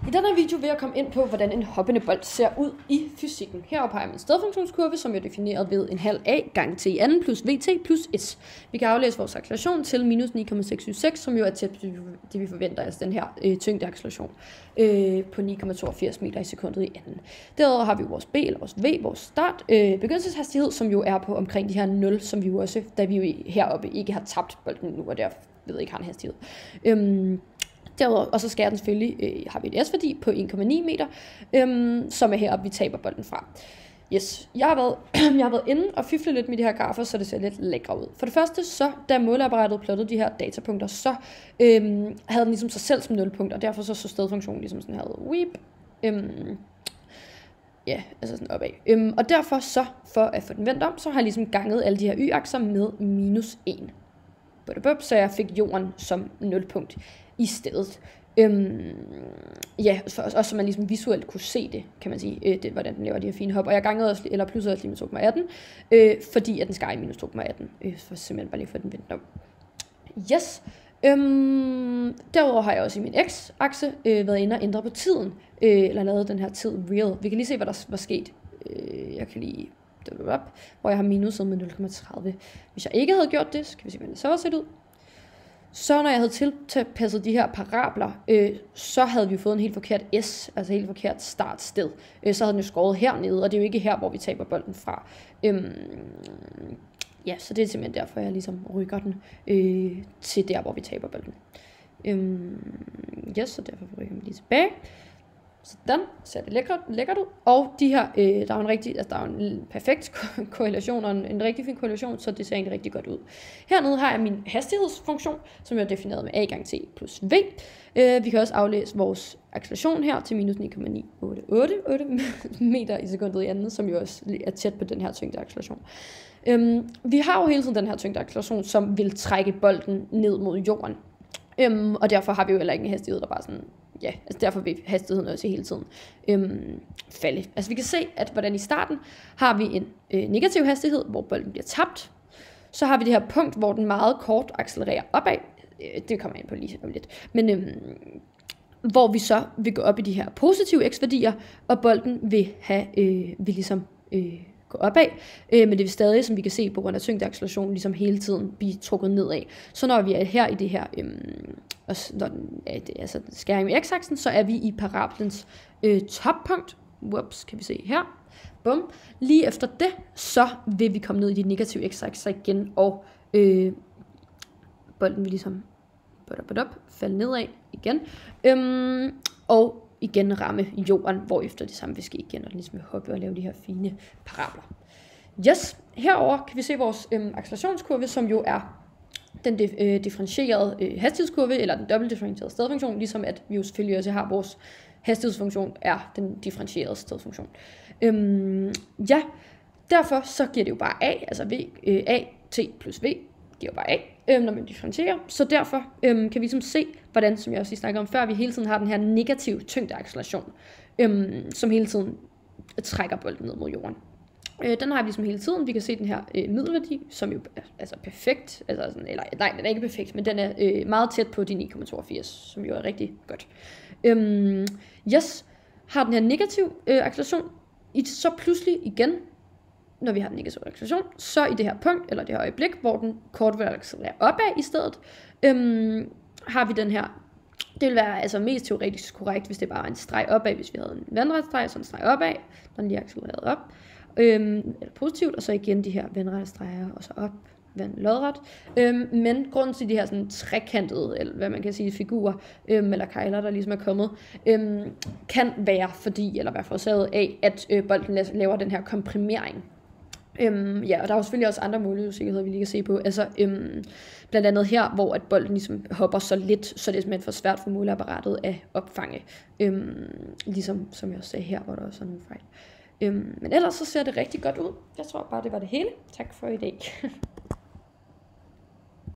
I denne video vil jeg komme ind på, hvordan en hoppende bold ser ud i fysikken. Heroppe har jeg min stedfunktionskurve, som er defineret ved en halv a gange t i anden plus vt plus s. Vi kan aflæse vores acceleration til minus 9,676, som jo er tæt på det, vi forventer, altså den her tyngdeacceleration på 9,82 meter i sekundet i anden. Derudover har vi vores b eller vores v, vores start begyndelseshastighed, som jo er på omkring de her 0, som vi jo også, da vi jo heroppe ikke har tabt bolden nu, og der ved ikke har en hastighed. Derudover, og så skal den selvfølgelig, har vi et S-værdi på 1,9 meter, som er heroppe, vi taber bolden fra. Yes, jeg har været inde og fiflet lidt med de her grafer, så det ser lidt lækre ud. For det første, så da måleapparatet plottede de her datapunkter, så havde den ligesom sig selv som 0 og derfor så stedfunktionen ligesom sådan her, weep. Ja, altså sådan opad. Og derfor så, for at få den vendt om, så har jeg ligesom ganget alle de her y-akser med minus 1. Så jeg fik jorden som 0 i stedet. Ja, også så man ligesom visuelt kunne se det, kan man sige, det, hvordan den laver de her fine hop. Og jeg gangede også, eller pludsede også lige med 2,18, fordi at den skal i minus 2,18, for simpelthen bare lige for den vendt om. Yes. Derudover har jeg også i min x-akse været inde og ændre på tiden, eller lavet den her tid real. Vi kan lige se, hvad der var sket. Jeg kan lige hvor jeg har minuset med 0,30. Hvis jeg ikke havde gjort det, så kan vi se, hvordan det så var set ud. Så når jeg havde tilpasset de her parabler, så havde vi jo fået en helt forkert S, altså helt forkert startsted. Så havde den jo skåret hernede, og det er jo ikke her, hvor vi taber bolden fra. Ja, så det er simpelthen derfor, jeg ligesom rykker den til der, hvor vi taber bolden. Yes, så derfor rykker jeg lige tilbage. Sådan ser det lækkert ud. Og de her, der er jo en perfekt korrelation og en rigtig fin korrelation, så det ser egentlig rigtig godt ud. Hernede har jeg min hastighedsfunktion, som er defineret med a gange t plus v. Vi kan også aflæse vores acceleration her til minus 9,988 meter i sekundet i anden, som jo også er tæt på den her tyngdeacceleration. Vi har jo hele tiden den her tyngdeacceleration, som vil trække bolden ned mod jorden. Og derfor har vi jo heller ikke en hastighed, der bare sådan, ja, altså derfor vil hastigheden også hele tiden falde. Altså vi kan se, at hvordan i starten har vi en negativ hastighed, hvor bolden bliver tabt. Så har vi det her punkt, hvor den meget kort accelererer opad. Det kommer jeg ind på lige om lidt. Men hvor vi så vil gå op i de her positive x-værdier, og bolden vil ligesom gå opad, men det vil stadig, som vi kan se på grund af tyngdeacceleration, ligesom hele tiden blive trukket nedad. Så når vi er her i det her, når den er altså skæring med x-aksen, så er vi i parablens toppunkt. Whoops, kan vi se her. Bum. Lige efter det, så vil vi komme ned i de negative x-akser igen, og bolden vil ligesom falde nedad igen. Og igen ramme jorden, hvorefter det samme vil ske igen, og den ligesom vil hoppe og lave de her fine parabler. Yes, herover kan vi se vores accelerationskurve, som jo er den differentierede hastighedskurve, eller den dobbeltdifferentierede stedfunktion, ligesom at vi jo selvfølgelig også har vores hastighedsfunktion er den differentierede stedfunktion. Ja, derfor så giver det jo bare a, altså a, t plus v, giver jo bare a, når man differentierer. Så derfor kan vi ligesom se, hvordan, som jeg også lige snakkede om før, vi hele tiden har den her negative tyngdeacceleration, som hele tiden trækker bolden ned mod jorden. Den har vi ligesom hele tiden. Vi kan se den her middelværdi, som jo er altså perfekt. Altså sådan, eller, nej, den er ikke perfekt, men den er meget tæt på de 9,82, som jo er rigtig godt. Yes, har den her negative acceleration, så pludselig igen, når vi har den negative acceleration, så i det her punkt, eller det her øjeblik, hvor den kort vil accelerere opad i stedet, har vi den her. Det vil være altså mest teoretisk korrekt, hvis det bare er en streg opad, hvis vi havde en vandret streg, så en streg opad, når den lige accelereret op, eller positivt, og så igen de her vandrette streger, og så op, lodret. Men grunden til de her sådan trekantede, eller hvad man kan sige, figurer, eller kejler, der ligesom er kommet, kan være fordi, eller være forårsaget af, at bolden laver den her komprimering. Ja, og der er jo selvfølgelig også andre måleusikkerheder, vi lige kan se på. Altså, blandt andet her, hvor at bolden ligesom hopper så lidt, så det er simpelthen for svært for måleapparatet at opfange. Ligesom, som jeg også sagde her, hvor der også er nogle fejl. Men ellers så ser det rigtig godt ud. Jeg tror bare, det var det hele. Tak for i dag.